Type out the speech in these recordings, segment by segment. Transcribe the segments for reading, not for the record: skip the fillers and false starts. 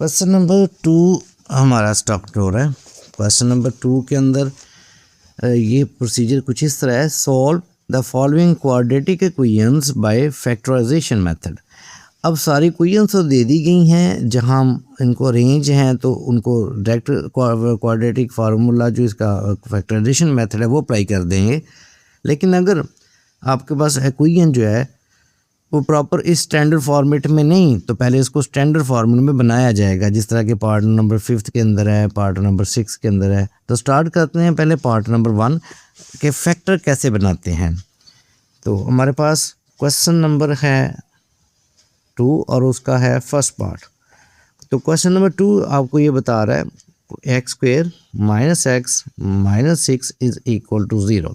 Question number 2 हमारा stop हो रहा है। क्वेश्चन नंबर 2 के अंदर ये प्रोसीजर कुछ इस तरह है। Solve the following quadratic equations by factorisation method. अब सारी इक्वेशंस तो दे दी गई हैं, जहां इनको अरेंज हैं तो उनको डायरेक्ट क्वाड्रेटिक फार्मूला जो इसका फैक्टराइजेशन मेथड है वो अप्लाई कर देंगे। लेकिन अगर आपके पास इक्वेशन जो है वो प्रॉपर इस स्टैंडर्ड फॉर्मेट में नहीं, तो पहले इसको स्टैंडर्ड फॉर्मेट में बनाया जाएगा, जिस तरह के पार्ट नंबर 5 के अंदर है, पार्ट नंबर 6 के अंदर है। तो स्टार्ट करते हैं पहले पार्ट नंबर 1 के फैक्टर कैसे बनाते हैं। तो हमारे पास क्वेश्चन नंबर है 2 और उसका है फर्स्ट पार्ट। तो क्वेश्चन नंबर 2 आपको ये बता रहा है x square minus x minus 6 is equal to 0।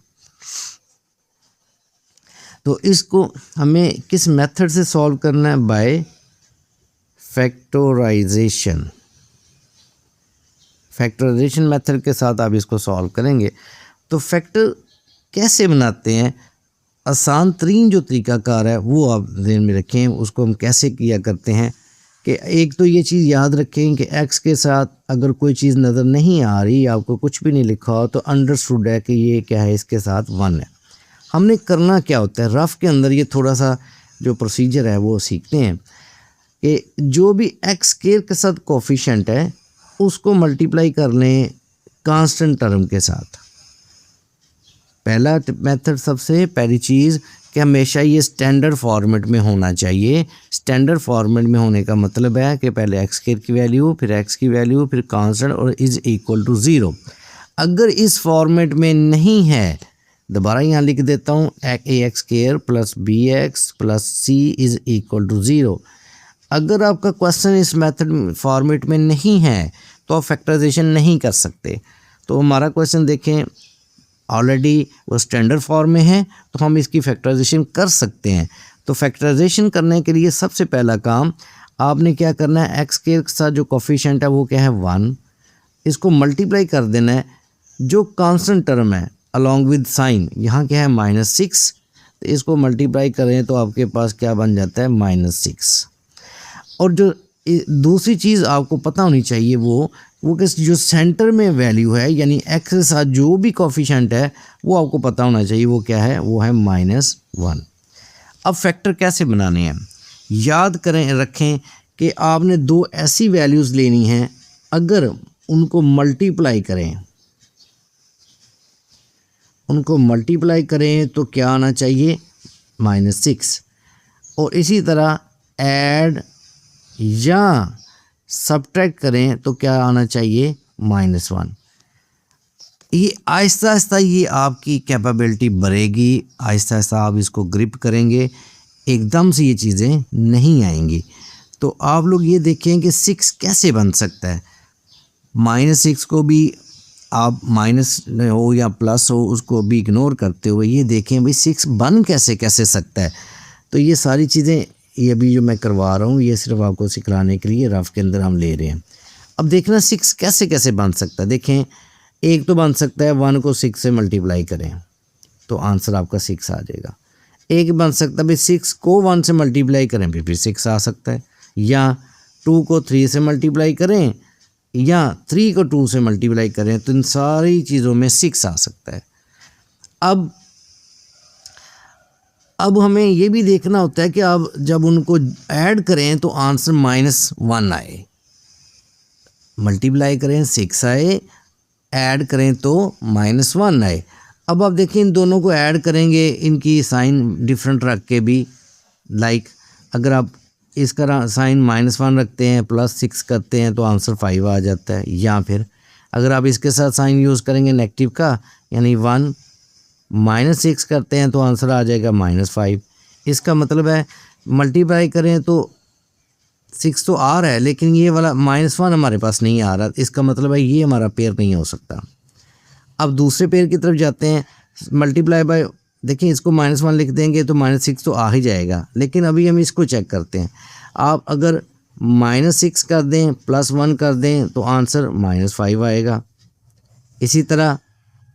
तो इसको हमें किस मेथड से सॉल्व करना है? By factorization. फैक्टराइजेशन मेथड के साथ आप इसको सॉल्व करेंगे। तो फैक्टर कैसे बनाते हैं, आसान तरीन जो तरीकाकार है वो आप ध्यान में रखें। उसको हम कैसे किया करते हैं कि एक तो ये चीज़ याद रखें कि एक्स के साथ अगर कोई चीज़ नज़र नहीं आ रही, आपको कुछ भी नहीं लिखा हो, तो अंडरस्टूड है कि ये क्या है, इसके साथ 1 है। हमने करना क्या होता है रफ़ के अंदर, ये थोड़ा सा जो प्रोसीजर है वो सीखते हैं कि जो भी एक्स स्क्वायर के साथ कोफिशिएंट है उसको मल्टीप्लाई कर लें कांस्टेंट टर्म के साथ। पहला मेथड, सबसे पहली चीज़ कि हमेशा ये स्टैंडर्ड फॉर्मेट में होना चाहिए। स्टैंडर्ड फॉर्मेट में होने का मतलब है कि पहले एक्स स्क्वायर की वैल्यू, फिर एक्स की वैल्यू, फिर कांस्टेंट और इज़ इक्वल टू 0। अगर इस फॉर्मेट में नहीं है, दोबारा यहाँ लिख देता हूँ, A X square plus B X plus C is equal to 0। अगर आपका क्वेश्चन इस मेथड फॉर्मेट में नहीं है तो आप फैक्टराइजेशन नहीं कर सकते। तो हमारा क्वेश्चन देखें, ऑलरेडी वो स्टैंडर्ड फॉर्म में है, तो हम इसकी फैक्टराइजेशन कर सकते हैं। तो फैक्टराइजेशन करने के लिए सबसे पहला काम आपने क्या करना है, एक्स के साथ जो कोफिशिएंट है वो क्या है 1, इसको मल्टीप्लाई कर देना है जो कांस्टेंट टर्म है अलॉन्ग विद साइन, यहाँ क्या है -6, तो इसको मल्टीप्लाई करें तो आपके पास क्या बन जाता है -6। और जो दूसरी चीज़ आपको पता होनी चाहिए वो कि जो सेंटर में वैल्यू है, यानी एक्स के साथ जो भी कोफिशिएंट है वो आपको पता होना चाहिए, वो क्या है, वो है -1। अब फैक्टर कैसे बनाने हैं, याद करें रखें कि आपने 2 ऐसी वैल्यूज़ लेनी हैं, अगर उनको मल्टीप्लाई करें तो क्या आना चाहिए, -6। और इसी तरह ऐड या सब्ट्रैक्ट करें तो क्या आना चाहिए, -1। ये आहिस्ता आहिस्ता ये आपकी कैपेबिलिटी बढ़ेगी, आहिस्ता आहिस्ता आप इसको ग्रिप करेंगे, एकदम से ये चीज़ें नहीं आएंगी। तो आप लोग ये देखें कि 6 कैसे बन सकता है। -6 को भी आप माइनस हो या प्लस हो उसको भी इग्नोर करते हुए ये देखें भाई 6 बन कैसे सकता है। तो ये सारी चीज़ें ये अभी जो मैं करवा रहा हूँ ये सिर्फ आपको सिखाने के लिए रफ़ के अंदर हम ले रहे हैं। अब देखना 6 कैसे बन सकता है। देखें, एक तो बन सकता है 1 को 6 से मल्टीप्लाई करें तो आंसर आपका 6 आ जाएगा। एक बन सकता है भाई 6 को 1 से मल्टीप्लाई करें फिर 6 आ सकता है, या 2 को 3 से मल्टीप्लाई करें या 3 को 2 से मल्टीप्लाई करें, तो इन सारी चीज़ों में 6 आ सकता है। अब हमें ये भी देखना होता है कि अब जब उनको ऐड करें तो आंसर -1 आए, मल्टीप्लाई करें 6 आए, ऐड करें तो -1 आए। अब आप देखिए इन दोनों को ऐड करेंगे, इनकी साइन डिफरेंट रख के भी, लाइक अगर आप इसका साइन -1 रखते हैं +6 करते हैं तो आंसर 5 आ जाता है। या फिर अगर आप इसके साथ साइन यूज़ करेंगे नेगेटिव का, यानी 1 -6 करते हैं तो आंसर आ जाएगा -5। इसका मतलब है मल्टीप्लाई करें तो 6 तो आ रहा है, लेकिन ये वाला -1 हमारे पास नहीं आ रहा, इसका मतलब है ये हमारा पेयर नहीं हो सकता। अब दूसरे पेयर की तरफ जाते हैं, मल्टीप्लाई बाय, देखिए इसको -1 लिख देंगे तो -6 तो आ ही जाएगा, लेकिन अभी हम इसको चेक करते हैं। आप अगर -6 कर दें +1 कर दें तो आंसर -5 आएगा। इसी तरह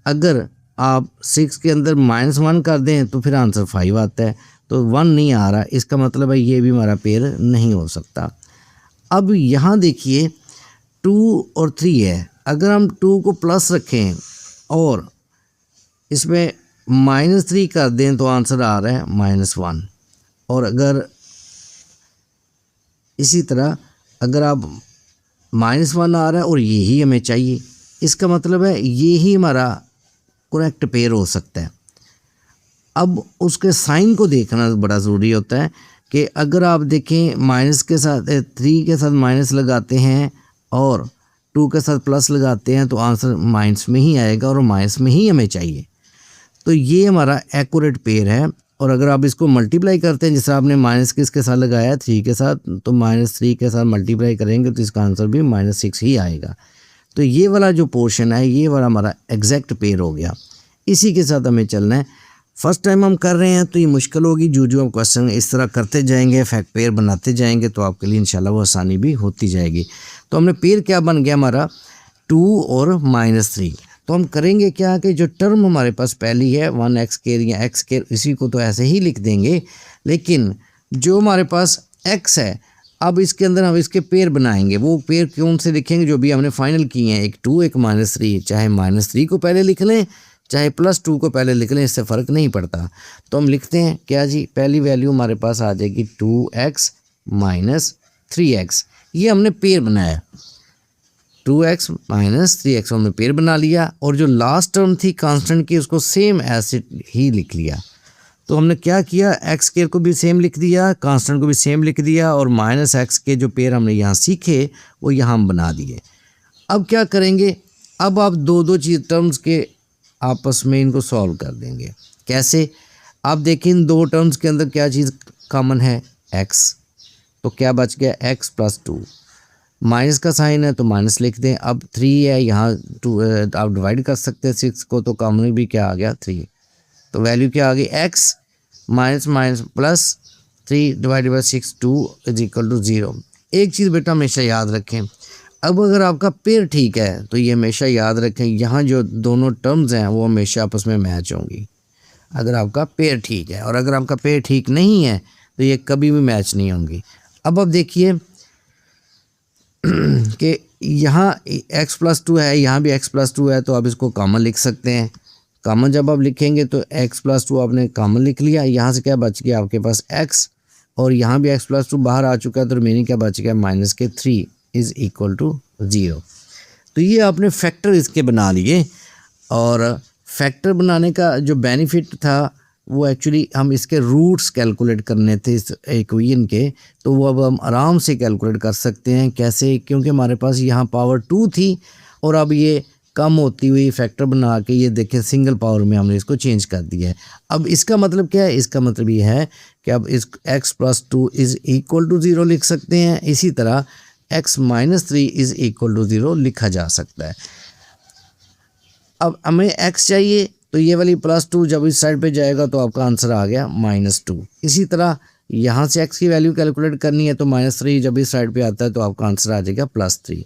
अगर आप 6 के अंदर -1 कर दें तो फिर आंसर 5 आता है। तो 1 नहीं आ रहा, इसका मतलब है ये भी हमारा पेयर नहीं हो सकता। अब यहाँ देखिए 2 और 3 है, अगर हम 2 को प्लस रखें और इसमें -3 कर दें तो आंसर आ रहा है -1। और अगर इसी तरह अगर आप -1 आ रहा है और यही हमें चाहिए, इसका मतलब है ये ही हमारा करेक्ट पेयर हो सकता है। अब उसके साइन को देखना बड़ा ज़रूरी होता है कि अगर आप देखें माइनस के साथ 3 के साथ माइनस लगाते हैं और 2 के साथ प्लस लगाते हैं तो आंसर माइनस में ही आएगा और माइनस में ही हमें चाहिए। तो ये हमारा एक्यूरेट पेयर है। और अगर आप इसको मल्टीप्लाई करते हैं, जैसे आपने माइनस किसके साथ लगाया 3 के साथ, तो -3 के साथ मल्टीप्लाई करेंगे तो इसका आंसर भी -6 ही आएगा। तो ये वाला जो पोर्शन है ये वाला हमारा एग्जैक्ट पेयर हो गया। इसी के साथ हमें चलना है। फर्स्ट टाइम हम कर रहे हैं तो ये मुश्किल होगी, जो हम क्वेश्चन इस तरह करते जाएंगे, फैक्ट पेयर बनाते जाएंगे तो आपके लिए इंशाल्लाह वो आसानी भी होती जाएगी। तो हमने पेयर क्या बन गया हमारा 2 और -3। तो हम करेंगे क्या कि जो टर्म हमारे पास पहली है 1x² या x², इसी को तो ऐसे ही लिख देंगे, लेकिन जो हमारे पास x है अब इसके अंदर हम इसके पेयर बनाएंगे। वो पेयर कौन से लिखेंगे जो भी हमने फाइनल किए हैं, एक 2 एक -3। चाहे -3 को पहले लिख लें चाहे +2 को पहले लिख लें, इससे फ़र्क नहीं पड़ता। तो हम लिखते हैं क्या जी, पहली वैल्यू हमारे पास आ जाएगी 2x - 3x। ये हमने पेयर बनाया, 2x - 3x हमने पेयर बना लिया। और जो लास्ट टर्म थी कांस्टेंट की उसको सेम ऐसे ही लिख लिया। तो हमने क्या किया, x² को भी सेम लिख दिया, कांस्टेंट को भी सेम लिख दिया और -x के जो पेयर हमने यहाँ सीखे वो यहाँ हम बना दिए। अब क्या करेंगे, अब आप दो चीज़ टर्म्स के आपस में इनको सॉल्व कर देंगे। कैसे, आप देखें इन दो टर्म्स के अंदर क्या चीज़ कॉमन है, x। तो क्या बच गया x + 2, माइनस का साइन है तो माइनस लिख दें। अब 3 है यहाँ 2, आप डिवाइड कर सकते हैं 6 को, तो कॉमन भी क्या आ गया 3। तो वैल्यू क्या आ गई, x - +3 / 6 2 = 0। एक चीज़ बेटा हमेशा याद रखें, अब अगर आपका पेयर ठीक है तो ये हमेशा याद रखें यहाँ जो दोनों टर्म्स हैं वो हमेशा आपस में मैच होंगी, अगर आपका पेयर ठीक है। और अगर आपका पेयर ठीक नहीं है तो ये कभी भी मैच नहीं होंगी। अब देखिए कि यहाँ x + 2 है, यहाँ भी x + 2 है, तो आप इसको कॉमन लिख सकते हैं। कॉमन जब आप लिखेंगे तो x + 2 आपने कॉमन लिख लिया, यहाँ से क्या बच गया आपके पास x, और यहाँ भी x + 2 बाहर आ चुका है तो रिमेनिंग क्या बच गया -3 = 0। तो ये आपने फैक्टर इसके बना लिए। और फैक्टर बनाने का जो बेनिफिट था वो एक्चुअली हम इसके रूट्स कैलकुलेट करने थे इस इक्वेशन के, तो वो अब हम आराम से कैलकुलेट कर सकते हैं। कैसे, क्योंकि हमारे पास यहाँ पावर 2 थी और अब ये कम होती हुई फैक्टर बना के ये देखें सिंगल पावर में हमने इसको चेंज कर दिया है। अब इसका मतलब क्या है, इसका मतलब ये है कि अब इस x + 2 = 0 लिख सकते हैं। इसी तरह x - 3 = 0 लिखा जा सकता है। अब हमें x चाहिए तो ये वाली +2 जब इस साइड पे जाएगा तो आपका आंसर आ गया -2। इसी तरह यहाँ से x की वैल्यू कैलकुलेट करनी है तो -3 जब इस साइड पे आता है तो आपका आंसर आ जाएगा +3।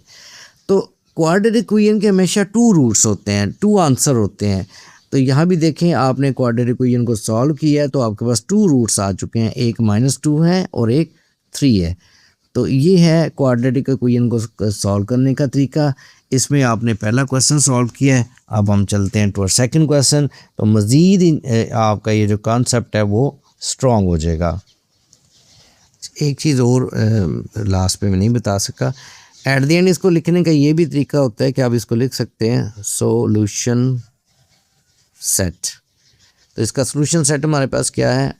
तो क्वाड्रेटिक इक्वेशन के हमेशा 2 रूट्स होते हैं, 2 आंसर होते हैं। तो यहाँ भी देखें आपने क्वाड्रेटिक इक्वेशन को सॉल्व किया है तो आपके पास 2 रूट्स आ चुके हैं, एक -2 है और एक 3 है। तो ये है क्वाड्रेटिक इक्वेशन को सॉल्व करने का तरीका। इसमें आपने पहला क्वेश्चन सॉल्व किया है, अब हम चलते हैं टू सेकंड क्वेश्चन। तो मज़ीद आपका ये जो कॉन्सेप्ट है वो स्ट्रॉन्ग हो जाएगा। एक चीज़ और लास्ट पे मैं नहीं बता सका, एट द एंड इसको लिखने का ये भी तरीका होता है कि आप इसको लिख सकते हैं सोल्यूशन सेट। तो इसका सोल्यूशन सेट हमारे पास क्या है,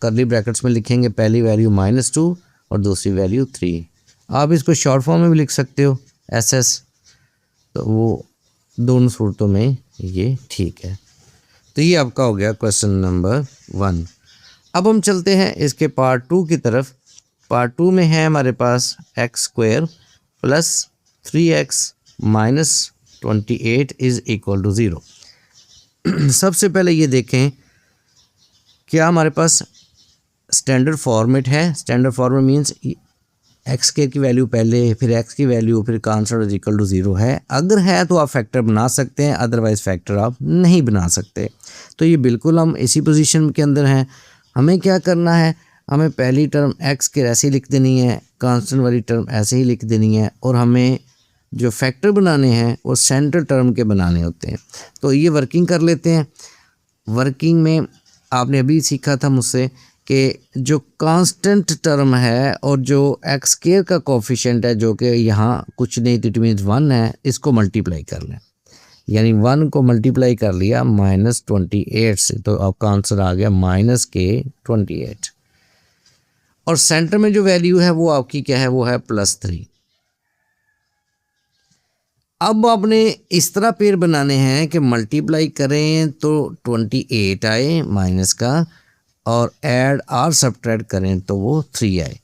कर्ली ब्रैकेट्स में लिखेंगे पहली वैल्यू -2 और दूसरी वैल्यू 3। आप इसको शॉर्ट फॉर्म में भी लिख सकते हो SS, तो वो दोनों सूरतों में ये ठीक है। तो ये आपका हो गया क्वेश्चन नंबर 1। अब हम चलते हैं इसके पार्ट 2 की तरफ। पार्ट 2 में है हमारे पास x² + 3x - 28 = 0। सबसे पहले ये देखें क्या हमारे पास स्टैंडर्ड फॉर्मेट है। स्टैंडर्ड फॉर्मेट मींस x² की वैल्यू पहले, फिर x की वैल्यू, फिर कांस्टेंट = 0 है। अगर है तो आप फैक्टर बना सकते हैं, अदरवाइज़ फैक्टर आप नहीं बना सकते। तो ये बिल्कुल हम इसी पोजीशन के अंदर हैं। हमें क्या करना है, हमें पहली टर्म x के ऐसे लिख देनी है, कांस्टेंट वाली टर्म ऐसे ही लिख देनी है, और हमें जो फैक्टर बनाने हैं वो सेंट्रल टर्म के बनाने होते हैं। तो ये वर्किंग कर लेते हैं। वर्किंग में आपने अभी सीखा था मुझसे कि जो कांस्टेंट टर्म है और जो एक्स स्क्वायर का कोफिशिएंट है, जो कि यहाँ कुछ नहीं तो इट मीन्स 1 है, इसको मल्टीप्लाई कर लें। यानी 1 को मल्टीप्लाई कर लिया -28 से, तो आपका आंसर आ गया -28। और सेंटर में जो वैल्यू है वो आपकी क्या है, वो है +3। अब आपने इस तरह पेयर बनाने हैं कि मल्टीप्लाई करें तो 28 आए माइनस का, और ऐड और सब्ट्रैक्ट करें तो वो 3 आए।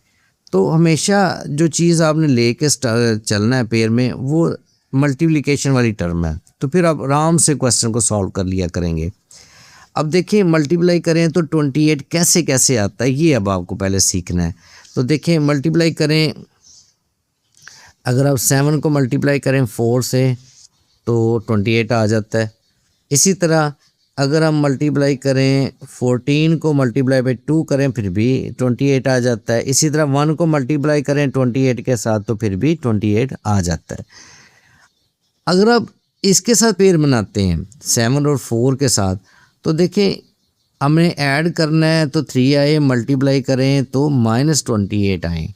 तो हमेशा जो चीज़ आपने लेके चलना है पेयर में, वो मल्टीप्लिकेशन वाली टर्म है। तो फिर आप आराम से क्वेश्चन को सॉल्व कर लिया करेंगे। अब देखिए मल्टीप्लाई करें तो 28 कैसे कैसे आता है, ये अब आपको पहले सीखना है। तो देखिए मल्टीप्लाई करें, अगर आप 7 को मल्टीप्लाई करें 4 से तो 28 आ जाता है। इसी तरह अगर हम मल्टीप्लाई करें 14 को मल्टीप्लाई बाई 2 करें फिर भी 28 आ जाता है। इसी तरह 1 को मल्टीप्लाई करें 28 के साथ तो फिर भी 28 आ जाता है। अगर आप इसके साथ पेयर बनाते हैं 7 और 4 के साथ, तो देखिए हमें ऐड करना है तो 3 आए, मल्टीप्लाई करें तो -28 आए।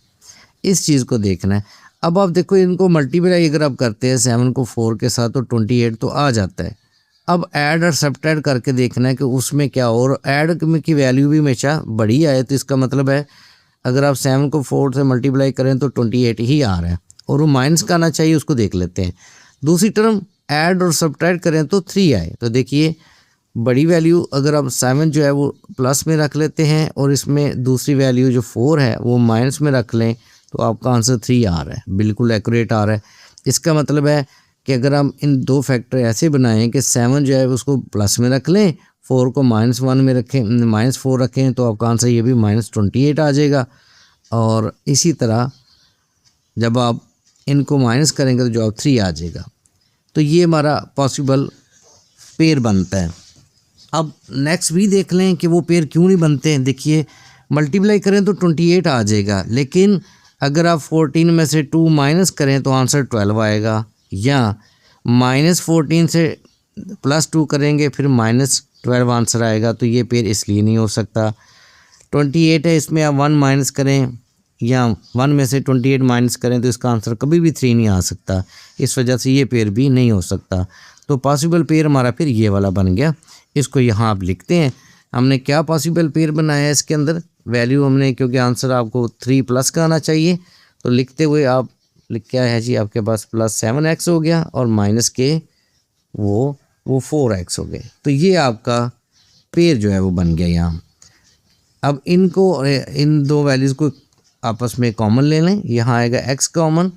इस चीज़ को देखना है। अब आप देखो इनको मल्टीप्लाई अगर आप करते हैं 7 को 4 के साथ तो 28 तो आ जाता है। अब ऐड और सब्ट्रैक्ट करके देखना है कि उसमें क्या, और ऐड की वैल्यू भी हमेशा बड़ी आए, तो इसका मतलब है अगर आप 7 को 4 से मल्टीप्लाई करें तो 28 ही आ रहा है, और वो माइनस का आना चाहिए, उसको देख लेते हैं। दूसरी टर्म ऐड और सब्ट्रैक्ट करें तो 3 आए, तो देखिए बड़ी वैल्यू अगर आप 7 जो है वो प्लस में रख लेते हैं और इसमें दूसरी वैल्यू जो 4 है वो माइनस में रख लें, तो आपका आंसर 3 आ रहा है, बिल्कुल एक्यूरेट आ रहा है। इसका मतलब है कि अगर हम इन दो फैक्टर ऐसे बनाएं कि 7 जो है उसको प्लस में रख लें, 4 को -1 में रखें, -4 रखें, तो आपका आंसर ये भी -28 आ जाएगा। और इसी तरह जब आप इनको माइनस करेंगे तो जवाब 3 आ जाएगा। तो ये हमारा पॉसिबल पेयर बनता है। अब नेक्स्ट भी देख लें कि वो पेयर क्यों नहीं बनते हैं। देखिए मल्टीप्लाई करें तो 28 आ जाएगा, लेकिन अगर आप 14 में से 2 माइनस करें तो आंसर 12 आएगा, या -14 से +2 करेंगे फिर -12 आंसर आएगा। तो ये पेयर इसलिए नहीं हो सकता। 28 है, इसमें आप 1 माइनस करें या 1 में से 28 माइनस करें तो इसका आंसर कभी भी 3 नहीं आ सकता। इस वजह से ये पेयर भी नहीं हो सकता। तो पॉसिबल पेयर हमारा फिर ये वाला बन गया। इसको यहाँ आप लिखते हैं हमने क्या पॉसिबल पेयर बनाया है इसके अंदर वैल्यू हमने, क्योंकि आंसर आपको 3+ का आना चाहिए। तो लिखते हुए आप क्या है जी, आपके पास +7x हो गया और माइनस के वो 4x हो गए। तो ये आपका पेयर जो है वो बन गया यहाँ। अब इनको इन दो वैल्यूज़ को आपस में कॉमन ले लें। यहाँ आएगा x कॉमन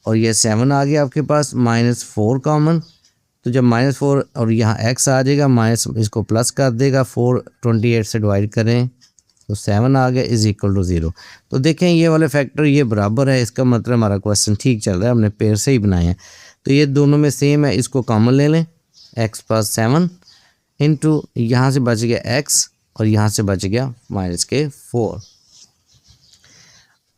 और ये 7 आ गया आपके पास, -4 कॉमन। तो जब -4 और यहाँ x आ जाएगा, माइनस इसको प्लस कर देगा, 4 28 से डिवाइड करें तो 7 आ गया = 0। तो देखें ये वाले फैक्टर ये बराबर है, इसका मतलब हमारा क्वेश्चन ठीक चल रहा है, हमने पेयर से ही बनाए हैं। तो ये दोनों में सेम है, इसको कॉमन ले लें। x + 7 इंटू यहाँ से बच गया x और यहाँ से बच गया -4।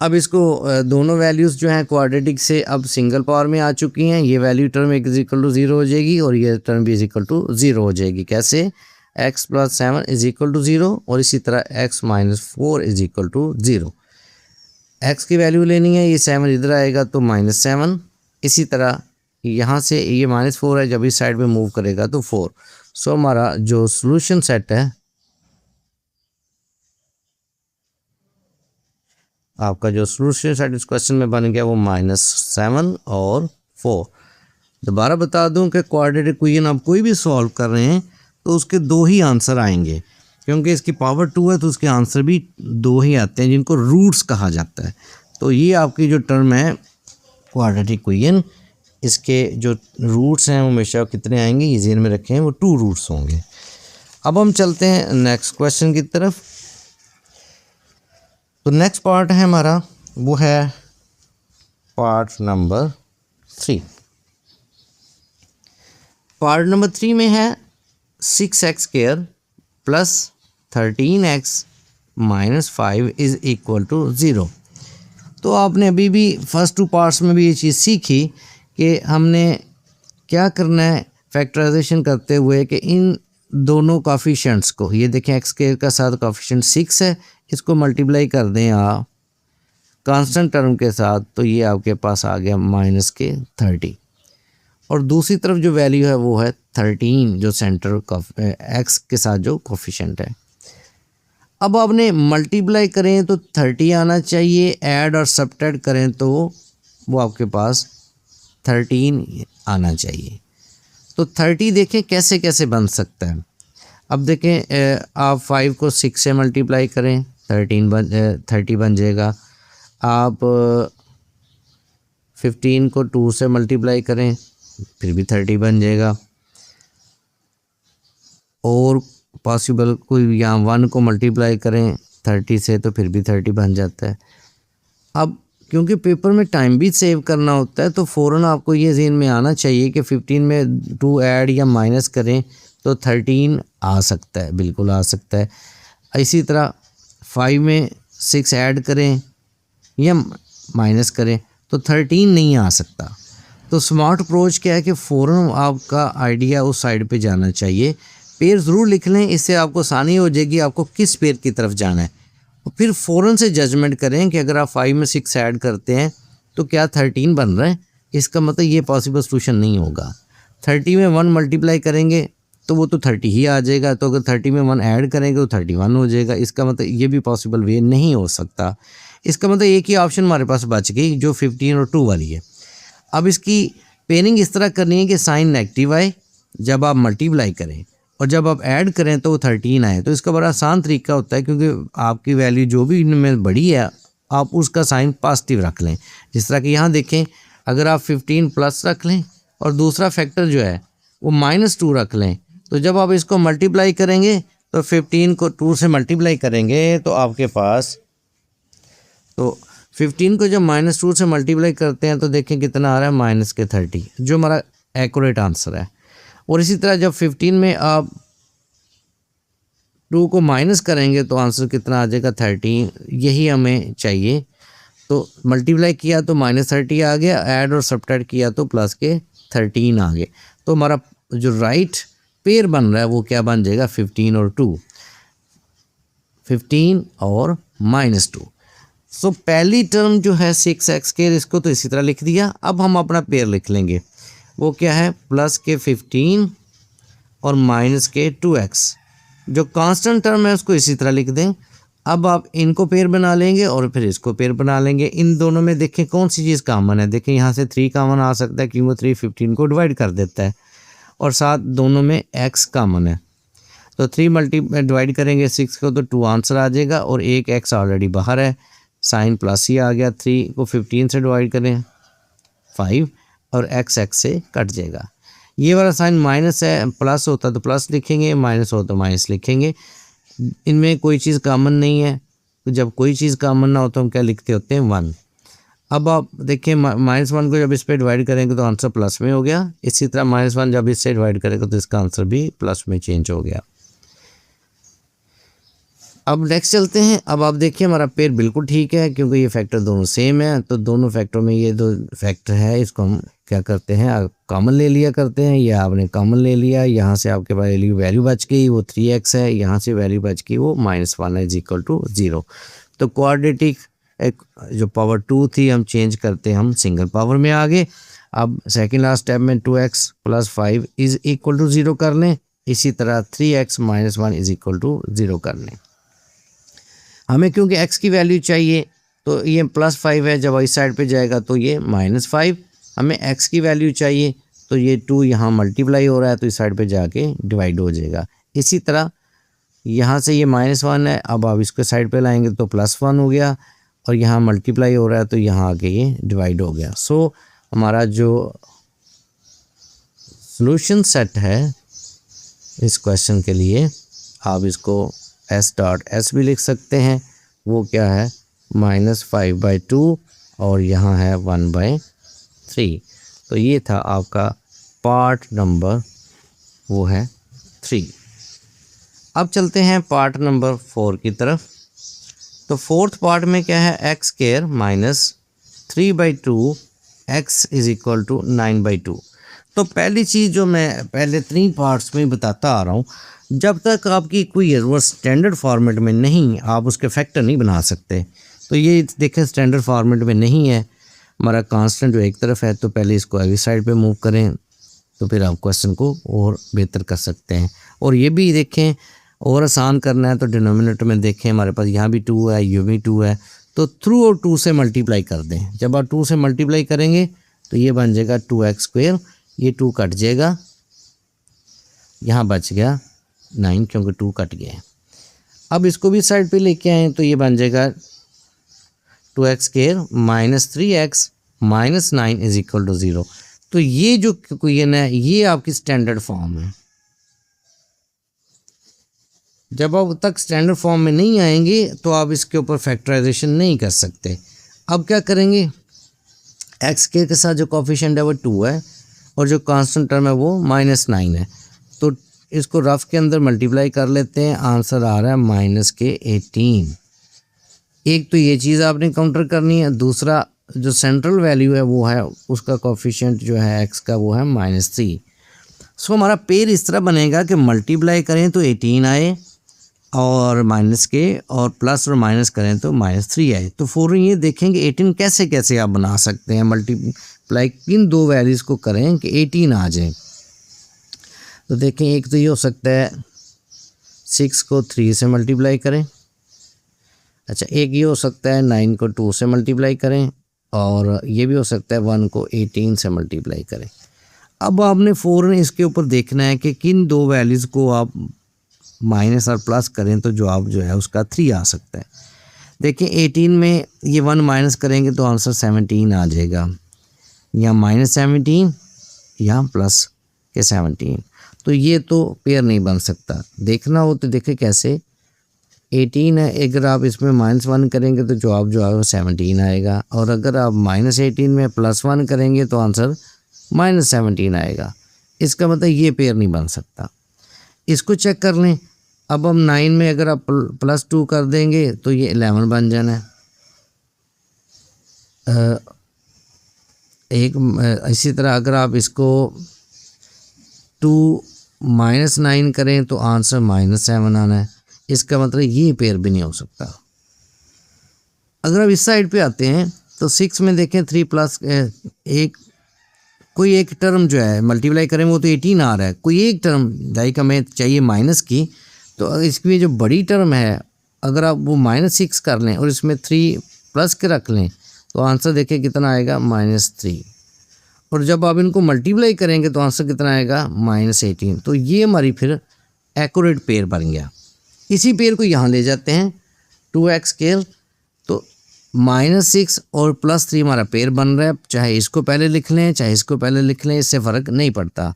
अब इसको दोनों वैल्यूज़ जो हैं क्वाड्रेटिक से अब सिंगल पावर में आ चुकी हैं। ये वैल्यू टर्म = 0 हो जाएगी और ये टर्म भी = 0 हो जाएगी। कैसे? x + 7 = 0 और इसी तरह x - 4 = 0। x की वैल्यू लेनी है, ये 7 इधर आएगा तो -7। इसी तरह यहाँ से ये -4 है, जब इस साइड में मूव करेगा तो 4। सो हमारा जो सोल्यूशन सेट है, आपका जो सोल्यूशन सेट इस क्वेश्चन में बन गया वो -7 और 4। दोबारा बता दूं कि क्वाड्रेटिक इक्वेशन आप कोई भी सॉल्व कर रहे हैं तो उसके 2 ही आंसर आएंगे, क्योंकि इसकी पावर 2 है तो उसके आंसर भी 2 ही आते हैं, जिनको रूट्स कहा जाता है। तो ये आपकी जो टर्म है क्वाड्रेटिक इक्वेशन, इसके जो रूट्स हैं वो हमेशा कितने आएंगे, ये ज़हन में रखें, वो 2 रूट्स होंगे। अब हम चलते हैं नेक्स्ट क्वेश्चन की तरफ। तो नेक्स्ट पार्ट है हमारा, वो है पार्ट नंबर 3। पार्ट नंबर 3 में है 6x² + 13x - 5 = 0। तो आपने अभी भी फर्स्ट 2 पार्ट्स में भी ये चीज़ सीखी कि हमने क्या करना है फैक्टराइजेशन करते हुए कि इन दोनों कोफिशिएंट्स को, ये देखें एक्स स्क्वायर का साथ कोफिशिएंट 6 है, इसको मल्टीप्लाई कर दें आप कांस्टेंट टर्म के साथ, तो ये आपके पास आ गया -30। और दूसरी तरफ जो वैल्यू है वो है 13 जो सेंटर एक्स के साथ जो कोफिशिएंट है। अब आपने मल्टीप्लाई करें तो 30 आना चाहिए, ऐड और सब्ट्रैक्ट करें तो वो आपके पास 13 आना चाहिए। तो 30 देखें कैसे कैसे बन सकता है। अब देखें आप 5 को 6 से मल्टीप्लाई करें 30 बन जाएगा। आप 15 को 2 से मल्टीप्लाई करें फिर भी 30 बन जाएगा। और पॉसिबल कोई यहाँ 1 को मल्टीप्लाई करें 30 से तो फिर भी 30 बन जाता है। अब क्योंकि पेपर में टाइम भी सेव करना होता है तो फ़ौरन आपको ये ज़हन में आना चाहिए कि 15 में 2 ऐड या माइनस करें तो 13 आ सकता है, बिल्कुल आ सकता है। इसी तरह 5 में 6 ऐड करें या माइनस करें तो 13 नहीं आ सकता। तो स्मार्ट अप्रोच क्या है कि फ़ौरन आपका आइडिया उस साइड पे जाना चाहिए। पेयर ज़रूर लिख लें, इससे आपको आसानी हो जाएगी आपको किस पेयर की तरफ जाना है। और फिर फ़ौरन से जजमेंट करें कि अगर आप 5 में 6 ऐड करते हैं तो क्या 13 बन रहा है, इसका मतलब ये पॉसिबल सॉल्यूशन नहीं होगा। 30 में 1 मल्टीप्लाई करेंगे तो वो तो 30 ही आ जाएगा, तो अगर 30 में 1 ऐड करेंगे तो 31 हो जाएगा। इसका मतलब ये भी पॉसिबल वे नहीं हो सकता। इसका मतलब एक ही ऑप्शन हमारे पास बच गई जो 15 और 2 वाली है। अब इसकी पेयरिंग इस तरह करनी है कि साइन नेगेटिव आए जब आप मल्टीप्लाई करें और जब आप ऐड करें तो वो 13 आए। तो इसका बड़ा आसान तरीका होता है, क्योंकि आपकी वैल्यू जो भी इनमें बड़ी है आप उसका साइन पॉजिटिव रख लें। जिस तरह कि यहाँ देखें, अगर आप 15 प्लस रख लें और दूसरा फैक्टर जो है वो -2 रख लें, तो जब आप इसको मल्टीप्लाई करेंगे तो 15 को 2 से मल्टीप्लाई करेंगे तो आपके पास, तो 15 को जब -2 से मल्टीप्लाई करते हैं तो देखें कितना आ रहा है -30, जो हमारा एक्यूरेट आंसर है। और इसी तरह जब 15 में आप 2 को माइनस करेंगे तो आंसर कितना आ जाएगा 13, यही हमें चाहिए। तो मल्टीप्लाई किया तो -30 आ गया, ऐड और सब्ट्रैक्ट किया तो प्लस के 13 आ गए। तो हमारा जो राइट पेयर बन रहा है वो क्या बन जाएगा 15 और 2, 15 और -2। सो पहली टर्म जो है 6x², इसको तो इसी तरह लिख दिया। अब हम अपना पेयर लिख लेंगे, वो क्या है प्लस के 15 और माइनस के 2x। जो कांस्टेंट टर्म है उसको इसी तरह लिख दें। अब आप इनको पेयर बना लेंगे और फिर इसको पेयर बना लेंगे। इन दोनों में देखें कौन सी चीज़ कॉमन है। देखें यहाँ से 3 कॉमन आ सकता है क्योंकि 3 15 को डिवाइड कर देता है, और साथ दोनों में x कॉमन है। तो 3 डिवाइड करेंगे 6 को तो 2 आंसर आ जाएगा, और एक x ऑलरेडी बाहर है, साइन प्लस ही आ गया। 3 को 15 से डिवाइड करें 5, और x से कट जाएगा। ये वाला साइन माइनस है, प्लस होता तो प्लस लिखेंगे, माइनस हो तो माइनस लिखेंगे। इनमें कोई चीज़ कॉमन नहीं है, तो जब कोई चीज़ कॉमन ना हो तो हम क्या लिखते होते हैं 1। अब आप देखिए -1 को जब इस पर डिवाइड करेंगे तो आंसर प्लस में हो गया। इसी तरह -1 जब इससे डिवाइड करेंगे तो इसका आंसर भी प्लस में चेंज हो गया। अब नेक्स्ट चलते हैं। अब आप देखिए हमारा पेयर बिल्कुल ठीक है क्योंकि ये फैक्टर दोनों सेम है। तो दोनों फैक्टरों में ये 2 फैक्टर है, इसको हम क्या करते हैं कॉमन ले लिया करते हैं। ये आपने कॉमन ले लिया, यहाँ से आपके पास वैल्यू बच गई वो 3x है, यहाँ से वैल्यू बच गई वो -1 है = 0। तो क्वाड्रेटिक जो पावर 2 थी हम चेंज करते हम सिंगल पावर में आ गए। अब सेकेंड लास्ट स्टेप में 2x + 5 = 0 कर लें। इसी तरह 3x - 1 = 0 कर लें। हमें क्योंकि x की वैल्यू चाहिए तो ये +5 है, जब इस साइड पे जाएगा तो ये -5। हमें x की वैल्यू चाहिए तो ये 2 यहाँ मल्टीप्लाई हो रहा है तो इस साइड पे जाके डिवाइड हो जाएगा। इसी तरह यहाँ से ये -1 है, अब आप इसको साइड पे लाएंगे तो +1 हो गया, और यहाँ मल्टीप्लाई हो रहा है तो यहाँ आके ये डिवाइड हो गया। सो हमारा जो सॉल्यूशन सेट है इस क्वेश्चन के लिए, आप इसको S.S भी लिख सकते हैं। वो क्या है -5/2 और यहाँ है 1/3। तो ये था आपका पार्ट नंबर वो है 3। अब चलते हैं पार्ट नंबर 4 की तरफ। तो फोर्थ पार्ट में क्या है x² - 3/2 x is equal to 9/2। तो पहली चीज़ जो मैं पहले 3 पार्ट्स में बताता आ रहा हूँ, जब तक आपकी कोई वो स्टैंडर्ड फॉर्मेट में नहीं, आप उसके फैक्टर नहीं बना सकते। तो ये देखें स्टैंडर्ड फॉर्मेट में नहीं है, हमारा कांस्टेंट जो एक तरफ है, तो पहले इसको अगली साइड पे मूव करें, तो फिर आप क्वेश्चन को और बेहतर कर सकते हैं। और ये भी देखें, और आसान करना है तो डिनोमिनेटर में देखें, हमारे पास यहाँ भी 2 है, ये भी 2 है, तो थ्रू और 2 से मल्टीप्लाई कर दें। जब आप 2 से मल्टीप्लाई करेंगे तो ये बन जाएगा 2x², ये 2 कट जाएगा, यहाँ बच गया 9 क्योंकि 2 कट गए। अब इसको भी साइड पे लेके आएँ तो ये बन जाएगा 2x² minus 3x minus 9 is equal to 0। तो ये जो इक्वेशन है ये आपकी स्टैंडर्ड फॉर्म है। जब आप तक स्टैंडर्ड फॉर्म में नहीं आएंगे तो आप इसके ऊपर फैक्टराइजेशन नहीं कर सकते। अब क्या करेंगे, x² के साथ जो कोफिशिएंट है वो 2 है और जो कांस्टेंट टर्म है वो -9 है, तो इसको रफ के अंदर मल्टीप्लाई कर लेते हैं, आंसर आ रहा है -18। एक तो ये चीज़ आपने काउंटर करनी है, दूसरा जो सेंट्रल वैल्यू है वो है उसका कोफिशिएंट जो है x का वो है -3। सो हमारा पेयर इस तरह बनेगा कि मल्टीप्लाई करें तो 18 आए और माइनस के, और प्लस और माइनस करें तो -3 आए। तो फौरन ये देखेंगे 18 कैसे कैसे आप बना सकते हैं, मल्टीप्लाई किन दो वैल्यूज़ को करें कि 18 आ जाए। तो देखें, एक तो ये हो सकता है 6 को 3 से मल्टीप्लाई करें, अच्छा एक ये हो सकता है 9 को 2 से मल्टीप्लाई करें, और ये भी हो सकता है 1 को 18 से मल्टीप्लाई करें। अब आपने फ़ौरन इसके ऊपर देखना है कि किन दो वैल्यूज़ को आप माइनस और प्लस करें तो जवाब जो है उसका 3 आ सकता है। देखिए 18 में ये 1 माइनस करेंगे तो आंसर 17 आ जाएगा, या -17 या प्लस के 17। तो ये तो पेयर नहीं बन सकता। देखना हो तो देखें कैसे, 18 है, अगर आप इसमें -1 करेंगे तो जवाब जो है वो 17 आएगा, और अगर आप -18 में +1 करेंगे तो आंसर -17 आएगा। इसका मतलब ये पेयर नहीं बन सकता। इसको चेक कर लें। अब हम 9 में अगर आप +2 कर देंगे तो ये 11 बन जाना है। इसी तरह अगर आप इसको 2 -9 करें तो आंसर -7 आना है। इसका मतलब ये पेयर भी नहीं हो सकता। अगर आप इस साइड पे आते हैं तो 6 में देखें 3 प्लस कोई एक टर्म जो है मल्टीप्लाई करें वो तो 18 आ रहा है, कोई एक टर्म लाइक हमें चाहिए माइनस की, तो इसकी जो बड़ी टर्म है अगर आप वो -6 कर लें और इसमें 3 प्लस के रख लें तो आंसर देखें कितना आएगा -3, और जब आप इनको मल्टीप्लाई करेंगे तो आंसर कितना आएगा -18। तो ये हमारी फिर एक्यूरेट पेयर बन गया। इसी पेयर को यहाँ ले जाते हैं 2x², तो -6 और +3 हमारा पेयर बन रहा है, चाहे इसको पहले लिख लें चाहे इसको पहले लिख लें, इससे फ़र्क नहीं पड़ता।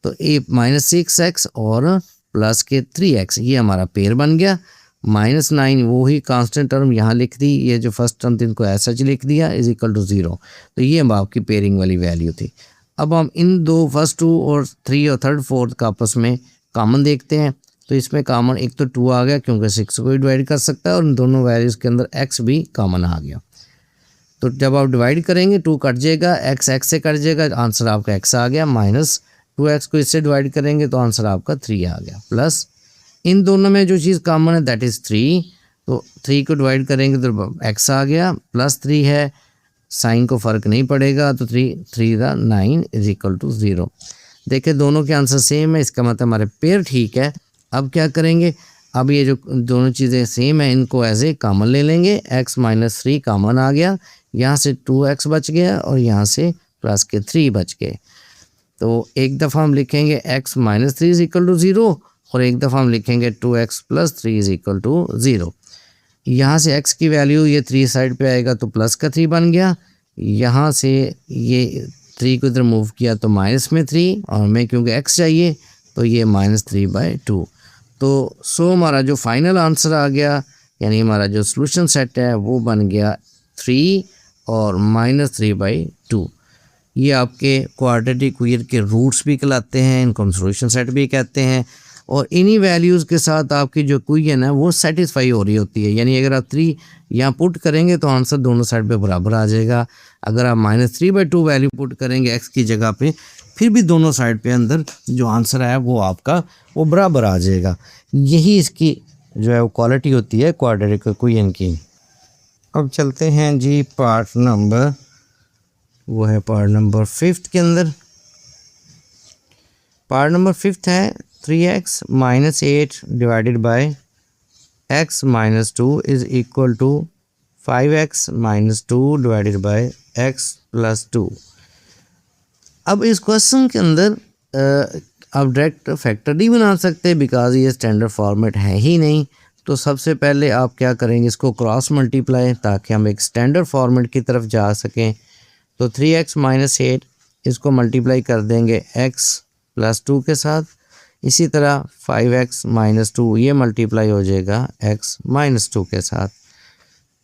तो ये -6x और प्लस के 3x ये हमारा पेयर बन गया। -9 वो ही कांस्टेंट टर्म यहाँ लिख दी, ये जो फर्स्ट टर्म थी इनको ऐसा ही लिख दिया इज इक्वल टू 0। तो ये हम आपकी पेयरिंग वाली वैल्यू थी। अब हम इन दो फर्स्ट 2 और 3 और थर्ड 4 का आपस में कॉमन देखते हैं। तो इसमें कॉमन एक तो 2 आ गया क्योंकि 6 को भी डिवाइड कर सकता है, और इन दोनों वैल्यूज़ के अंदर x भी कॉमन आ गया। तो जब आप डिवाइड करेंगे 2 कट जाएगा, x से कट जाएगा, आंसर आपका x आ गया, -2x को इससे डिवाइड करेंगे तो आंसर आपका 3 आ गया, प्लस इन दोनों में जो चीज़ कॉमन है दैट इज़ 3, तो 3 को डिवाइड करेंगे तो x आ गया, +3 है, साइन को फ़र्क नहीं पड़ेगा, तो 3 का 9 इज इक्वल टू 0। देखिए दोनों के आंसर सेम है, इसका मतलब हमारे पेयर ठीक है। अब क्या करेंगे, अब ये जो दोनों चीज़ें सेम है इनको एज ए कॉमन ले लेंगे, x -3 कॉमन आ गया, यहाँ से 2x बच गया और यहाँ से प्लस के 3 बच गए। तो एक दफ़ा हम लिखेंगे x -3 इज इक्वल टू 0, और एक दफ़ा हम लिखेंगे 2x + 3 इज इक्वल टू 0। यहाँ से x की वैल्यू ये 3 साइड पे आएगा तो प्लस का 3 बन गया, यहाँ से ये 3 को इधर मूव किया तो माइनस में 3, और हमें क्योंकि x चाहिए तो ये -3/2। तो सो हमारा जो फाइनल आंसर आ गया, यानी हमारा जो सॉल्यूशन सेट है वो बन गया 3 और -3/2। ये आपके क्वाड्रेटिक इक्वेशन के रूट्स भी कहलाते हैं, इनको हम सॉल्यूशन सेट भी कहते हैं। और इन्हीं वैल्यूज़ के साथ आपकी जो इक्वेशन है वो सेटिस्फाई हो रही होती है। यानी अगर आप 3 यहाँ पुट करेंगे तो आंसर दोनों साइड पे बराबर आ जाएगा। अगर आप -3/2 वैल्यू पुट करेंगे x की जगह पे, फिर भी दोनों साइड पे अंदर जो आंसर है वो आपका वो बराबर आ जाएगा। यही इसकी जो है वो क्वालिटी होती है क्वाड्रेटिक इक्वेशन की। अब चलते हैं जी पार्ट नंबर 5 के अंदर। पार्ट नंबर 5 है 3x - 8 divided by x - 2 is equal to 5x - 2 divided by x + 2। अब इस क्वेश्चन के अंदर आप डायरेक्ट फैक्टर नहीं बना सकते बिकॉज ये स्टैंडर्ड फॉर्मेट है ही नहीं। तो सबसे पहले आप क्या करेंगे, इसको क्रॉस मल्टीप्लाई, ताकि हम एक स्टैंडर्ड फॉर्मेट की तरफ जा सकें। तो 3x - 8 इसको मल्टीप्लाई कर देंगे x + 2 के साथ। इसी तरह 5x - 2 ये मल्टीप्लाई हो जाएगा x - 2 के साथ।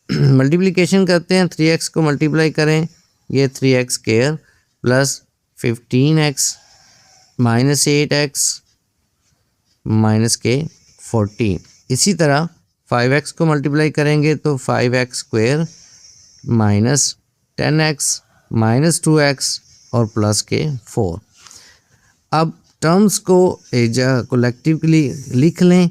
मल्टीप्लिकेशन करते हैं, 3x को मल्टीप्लाई करें, ये 3x² प्लस 15x - 8x - 14। इसी तरह 5x को मल्टीप्लाई करेंगे तो 5x² माइनस 10x - 2x और प्लस के 4। अब टर्म्स को कलेक्टिवली लिख लें।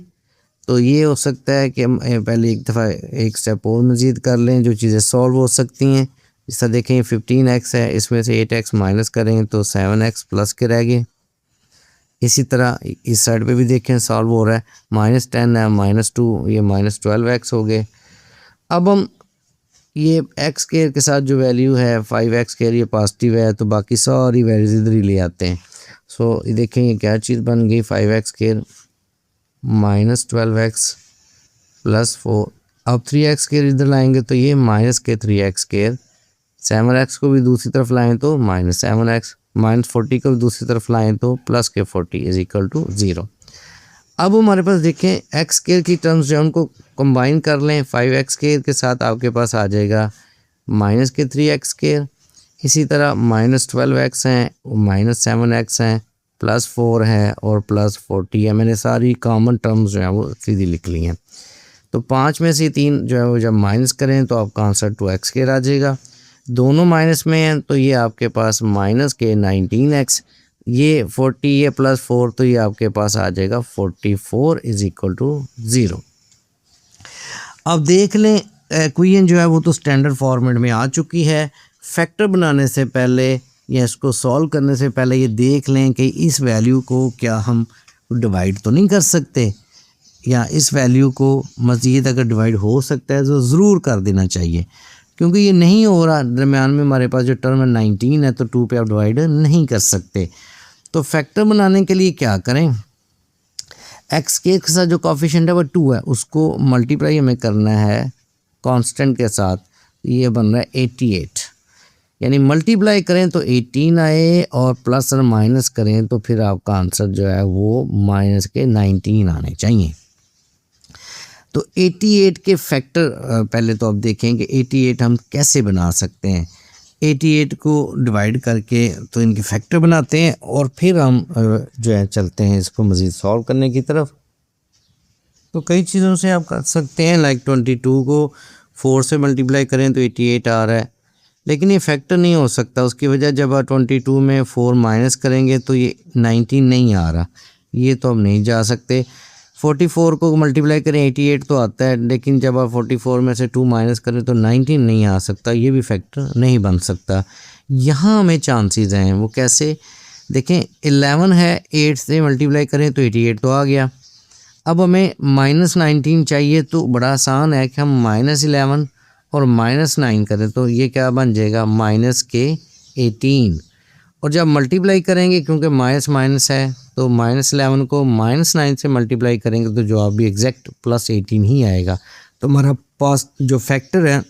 तो ये हो सकता है कि हम पहले एक दफ़ा एक स्टेप और मज़ीद कर लें जो चीज़ें सॉल्व हो सकती हैं। इस तरह देखें 15x है, इसमें से 8x माइनस करें तो 7x प्लस के रह गए। इसी तरह इस साइड पे भी देखें सॉल्व हो रहा है, -10 है, -2 ये -12x हो गए। अब हम ये x² के साथ जो वैल्यू है 5x² ये पॉजिटिव है, तो बाकी सारी वैल्यूज इधर ही ले आते हैं। सो ये देखें ये क्या चीज़ बन गई, 5x² -12x + 4। अब 3x² इधर लाएंगे तो ये -3x², 7x को भी दूसरी तरफ लाएं तो -7x, -40 को भी दूसरी तरफ लाएं तो +40 = 0। अब हमारे पास देखें x² की टर्म्स जो है उनको कंबाइन कर लें। 5x² के साथ आपके पास आ जाएगा -3x²। इसी तरह -12x हैं, -7x हैं, +4 है और +40 है। मैंने सारी कॉमन टर्म्स जो हैं वो सीधी लिख ली हैं। तो 5 में से 3 जो है वो जब माइनस करें तो आपका आंसर 2x² आ जाएगा। दोनों माइनस में हैं तो ये आपके पास -19x, ये 40 ये +4 तो ये आपके पास आ जाएगा 44 = 0। अब देख लें इक्वेशन जो है वो तो स्टैंडर्ड फॉर्मेट में आ चुकी है। फैक्टर बनाने से पहले या इसको सॉल्व करने से पहले ये देख लें कि इस वैल्यू को क्या हम डिवाइड तो नहीं कर सकते, या इस वैल्यू को मज़ीद अगर डिवाइड हो सकता है तो ज़रूर कर देना चाहिए, क्योंकि ये नहीं हो रहा। दरमियान में हमारे पास जो टर्म है 19 है, तो 2 पे आप डिवाइड नहीं कर सकते। तो फैक्टर बनाने के लिए क्या करें, x² के साथ जो कोफिशिएंट है वो 2 है, उसको मल्टीप्लाई हमें करना है कांस्टेंट के साथ। ये बन रहा है 88, यानी मल्टीप्लाई करें तो 18 आए और प्लस और माइनस करें तो फिर आपका आंसर जो है वो -19 आने चाहिए। तो 88 के फैक्टर पहले तो आप देखें कि 88 हम कैसे बना सकते हैं। 88 को डिवाइड करके तो इनके फैक्टर बनाते हैं और फिर हम जो है चलते हैं इसको मज़ीद सॉल्व करने की तरफ। तो कई चीज़ों से आप कर सकते हैं, लाइक 22 को 4 से मल्टीप्लाई करें तो 88 आ रहा है, लेकिन ये फैक्टर नहीं हो सकता। उसकी वजह जब आप 22 में 4 माइनस करेंगे तो ये 19 नहीं आ रहा, ये तो हम नहीं जा सकते। 44 को मल्टीप्लाई करें 88 तो आता है, लेकिन जब आप 44 में से 2 माइनस करें तो 19 नहीं आ सकता, ये भी फैक्टर नहीं बन सकता। यहाँ हमें चांसेस हैं, वो कैसे देखें, 11 है, 8 से मल्टीप्लाई करें तो 88 तो आ गया। अब हमें -19 चाहिए, तो बड़ा आसान है कि हम -11 और -9 करें तो ये क्या बन जाएगा -18। और जब मल्टीप्लाई करेंगे, क्योंकि माइनस माइनस है, तो -11 को -9 से मल्टीप्लाई करेंगे तो जवाब भी एग्जैक्ट +18 ही आएगा। तो हमारा पास जो फैक्टर है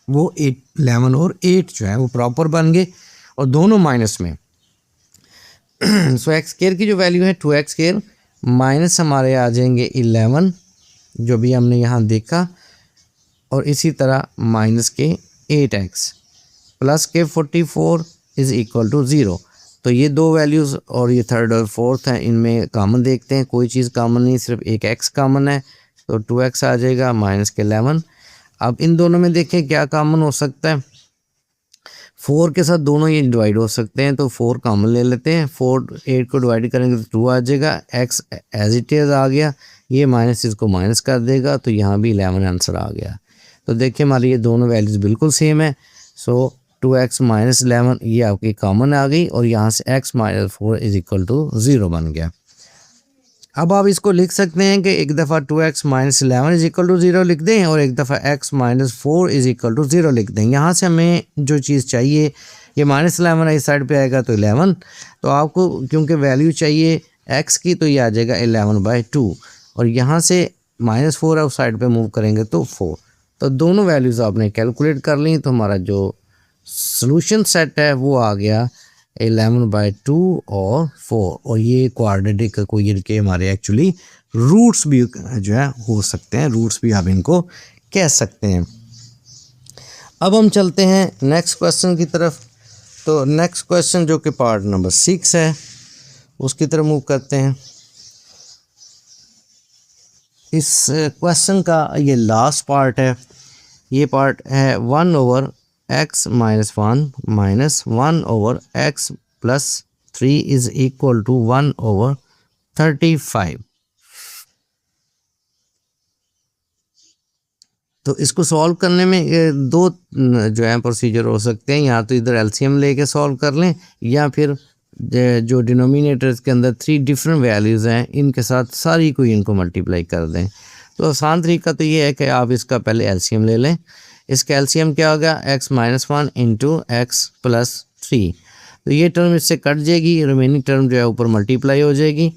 वो 11 और 8 जो है वो प्रॉपर बन गए और दोनों माइनस में। सो x² की जो वैल्यू है 2x² माइनस हमारे आ जाएंगे 11 जो भी हमने यहाँ देखा, और इसी तरह -8x प्लस के 44 = 0। तो ये दो वैल्यूज़ और ये थर्ड और फोर्थ है, इनमें कॉमन देखते हैं। कोई चीज़ कॉमन नहीं, सिर्फ एक x कॉमन है, तो 2x आ जाएगा माइनस के 11। अब इन दोनों में देखें क्या कॉमन हो सकता है। 4 के साथ दोनों ये डिवाइड हो सकते हैं, तो 4 कॉमन ले लेते हैं। 4 8 को डिवाइड करेंगे तो 2 आ जाएगा, x एज इट इज़ आ गया, ये माइनस इसको माइनस कर देगा, तो यहाँ भी 11 आंसर आ गया। तो देखिए हमारी ये दोनों वैल्यूज़ बिल्कुल सेम है। सो 2x माइनस 11 ये आपकी कॉमन आ गई और यहाँ से x minus 4 is equal to 0 बन गया। अब आप इसको लिख सकते हैं कि एक दफ़ा 2x minus 11 is equal to 0 लिख दें और एक दफ़ा x minus 4 is equal to 0 लिख दें। यहाँ से हमें जो चीज़ चाहिए, ये माइनस 11 इस साइड पे आएगा तो 11, तो आपको क्योंकि वैल्यू चाहिए x की, तो ये आ जाएगा 11/2 और यहाँ से माइनस 4 है उस साइड पे मूव करेंगे तो 4। तो दोनों वैल्यूज़ आपने कैलकुलेट कर ली, तो हमारा जो सॉल्यूशन सेट है वो आ गया 11/2 और 4, और ये क्वाड्रेटिक इक्वेशन के हमारे एक्चुअली रूट्स भी जो है हो सकते हैं, रूट्स भी आप इनको कह सकते हैं। अब हम चलते हैं नेक्स्ट क्वेश्चन की तरफ। तो नेक्स्ट क्वेश्चन जो कि पार्ट नंबर 6 है उसकी तरफ मूव करते हैं। इस क्वेश्चन का ये लास्ट पार्ट है, ये पार्ट है 1/x minus 1 minus 1/x plus 3 is equal to 1/35। तो इसको सॉल्व करने में दो जो है प्रोसीजर हो सकते हैं, या तो इधर एलसीएम लेके सॉल्व कर लें, या फिर जो डिनोमिनेटर्स के अंदर 3 डिफरेंट वैल्यूज़ हैं इनके साथ सारी को इनको मल्टीप्लाई कर दें। तो आसान तरीका तो ये है कि आप इसका पहले एलसीएम ले लें। इसका एलसीएम क्या होगा, x minus 1 into x plus 3। तो ये टर्म इससे कट जाएगी, रिमेनिंग टर्म जो है ऊपर मल्टीप्लाई हो जाएगी,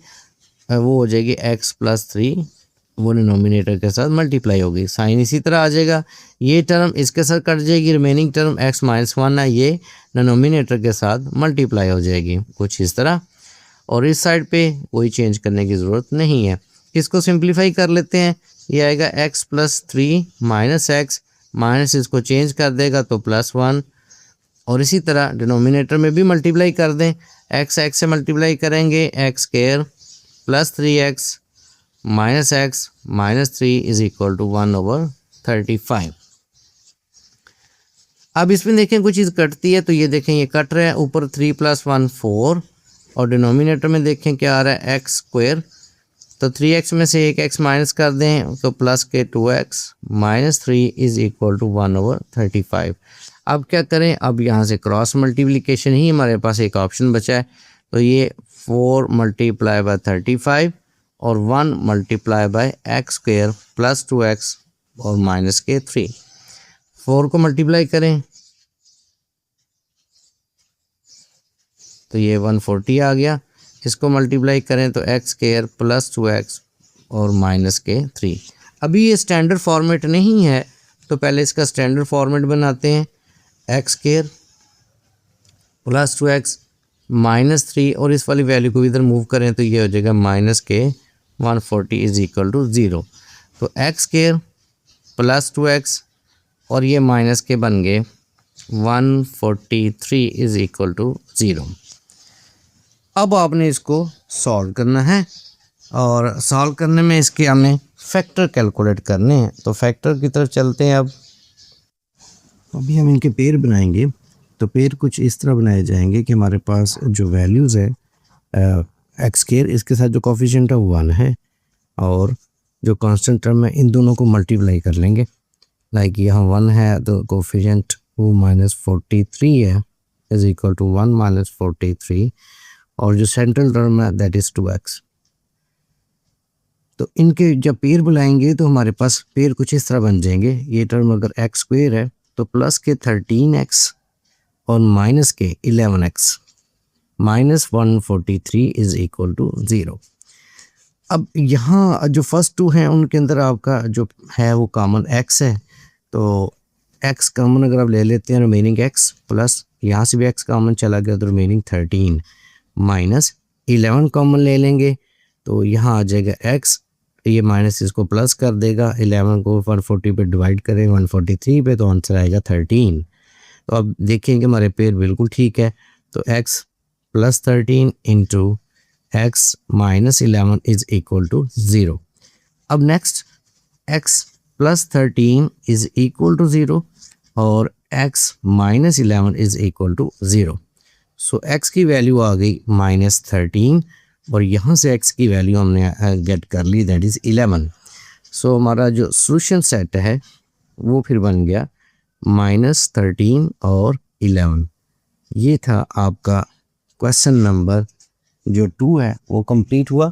वो हो जाएगी x प्लस 3, वो डिनोमिनेटर के साथ मल्टीप्लाई होगी। साइन इसी तरह आ जाएगा, ये टर्म इसके साथ कट जाएगी, रिमेनिंग टर्म x माइनस 1 है, ये डिनोमिनेटर के साथ मल्टीप्लाई हो जाएगी कुछ इस तरह। और इस साइड पे कोई चेंज करने की ज़रूरत नहीं है। इसको सिंप्लीफाई कर लेते हैं, ये आएगा x plus 3 minus x, minus इसको चेंज कर देगा तो प्लस 1, और इसी तरह डिनोमिनेटर में भी मल्टीप्लाई कर दें, x से मल्टीप्लाई करेंगे, x square plus 3x minus x minus 3 is equal to 1/35। अब इसमें देखें कुछ चीज़ कटती है, तो ये देखें ये कट रहा है, ऊपर 3 + 1 4, और डिनोमिनेटर में देखें क्या आ रहा है x स्क्वायर, तो 3x में से एक x माइनस कर दें तो प्लस के 2x minus 3 is equal to 1/35। अब क्या करें, अब यहाँ से क्रॉस मल्टीप्लिकेशन ही हमारे पास एक ऑप्शन बचा है, तो ये 4 × 35 और 1 × x स्क्वायर प्लस 2x और माइनस के 3। 4 को मल्टीप्लाई करें तो ये 140 आ गया, इसको मल्टीप्लाई करें तो x स्क्वायर प्लस 2x और माइनस के 3। अभी ये स्टैंडर्ड फॉर्मेट नहीं है, तो पहले इसका स्टैंडर्ड फॉर्मेट बनाते हैं, x square plus 2x minus 3, और इस वाली वैल्यू को इधर मूव करें तो ये हो जाएगा माइनस के 140 इज इक्वल टू 0। तो x स्क्वायर प्लस 2x और ये माइनस के बन गए 143 इज इक्वल टू 0। अब आपने इसको सॉल्व करना है, और सॉल्व करने में इसके हमें फैक्टर कैलकुलेट करने हैं। तो फैक्टर की तरफ चलते हैं। अब अभी हम इनके पेयर बनाएंगे, तो पेयर कुछ इस तरह बनाए जाएंगे कि हमारे पास जो वैल्यूज़ है एक्स स्क्वायर, इसके साथ जो कोफिशिएंट है वो 1 है, और जो कांस्टेंट टर्म है इन दोनों को मल्टीप्लाई कर लेंगे। लाइक यहाँ 1 है तो कोफिशिएंट वो -43 है इज इक्वल टू 1 - 43, और जो सेंट्रल टर्म है दैट इज़ 2x। तो इनके जब पेयर बुलाएंगे तो हमारे पास पेयर कुछ इस तरह बन जाएंगे। ये टर्म अगर x स्क्वायर है तो प्लस के 13x और माइनस के 11x minus 143 is equal to 0। अब यहाँ जो फर्स्ट टू हैं उनके अंदर आपका जो है वो कॉमन x है, तो x कॉमन अगर आप ले लेते हैं, रिमेनिंग x प्लस यहाँ से भी x कॉमन चला गया तो रिमेनिंग 13 माइनस 11 कॉमन ले लेंगे, तो यहाँ आ जाएगा x, ये माइनस इसको प्लस कर देगा, 11 को 140 पे डिवाइड करें 143 पे तो आंसर आएगा 13। तो अब देखें कि हमारे पेयर बिल्कुल ठीक है, तो x plus 13 into x minus 11 is equal to 0। अब next x plus 13 is equal to 0 और x minus 11 is equal to 0। So x की वैल्यू आ गई माइनस 13 और यहाँ से x की वैल्यू हमने गेट कर ली, दैट इज़ 11। सो हमारा जो सोल्यूशन सेट है वो फिर बन गया माइनस 13 और 11। ये था आपका क्वेश्चन नंबर जो 2 है वो कंप्लीट हुआ।